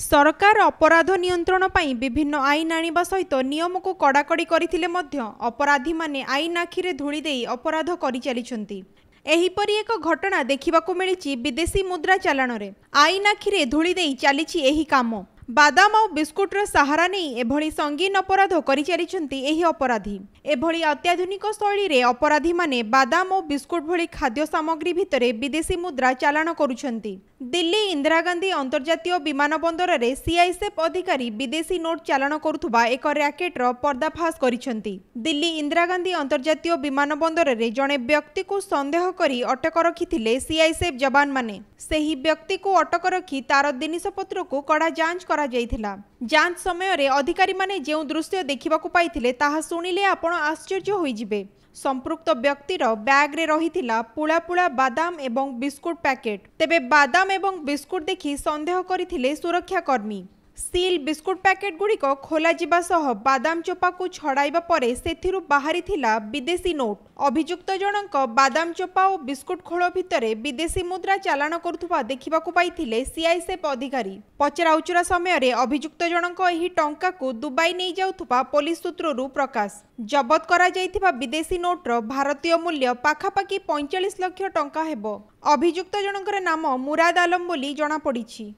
सरकार अपराध नियंत्रण पाई विभिन्न आईन आनिबा सहित नियम को कड़ाकड़ी करथिले मध्य अपराधी माने आईन आखिरे धूली देई अपराध करि चलिछंती। एहीपरि एक घटना देखिबाकू मिलिछि विदेशी मुद्रा चालाण रे आईन आखिरे धूली देई चलिछि एही काम। बादाम और बिस्कुटर सहारा नहीं एभली संगीन अपराध करि चलिछंती एही अपराधी। एभली अत्याधुनिक शैली रे अपराधी माने बादाम और बिस्कुट भली खाद्य सामग्री भितरे विदेशी मुद्रा चालाण करुछंती। दिल्ली इंदिरा गांधी अंतर्जातीय विमानबंदर रे सीआईएसएफ अधिकारी विदेशी नोट चालाण करुथुबा एक रैकेटर पर्दाफाश करिछंती। दिल्ली इंदिरा गांधी अंतर्जातीय विमानबंदर रे जणे व्यक्ति को संदेह करी अटक रखिथिले सीआईएसएफ जवान माने। सेही व्यक्ति को अटक रखी तार जिनिसपत्र को कड़ा जांच करा जायथिला। जांच समय रे अधिकारी माने जेउ दृश्य देखिबाकू पाइथिले ताहा सुनिले आपण आश्चर्य होइजिबे। संपृक्त व्यक्तिर बैग रे रहिथिला पुला पुला बादाम एवं बिस्कुट पैकेट। तेबे बादाम एवं बिस्कुट देखि संदेह करिथिले सुरक्षाकर्मी। सील बिस्कुट पैकेट गुड़िक खोल जिबा सह बादाम चोपा को छड़ाइबा परे सेथिरु बाहरी थिला विदेशी नोट। अभियुक्त जनक बादाम चोपा और बिस्कुट खोल भितरे विदेशी मुद्रा चालाण करुथुबा देखिबाकू पाइथिले सीआईएसएफ अधिकारी। पचरा उचरा समय रे अभियुक्त जनक एही टंका को दुबई नहीं जाउथुबा पुलिस सूत्ररु प्रकाश। जबत करा जाइथिबा विदेशी नोटर भारतीय मूल्य पाखापाखि 45 लाख टंका हेबो। अभियुक्त जनकर नाम मुराद आलम बोली जणा पड़िछि।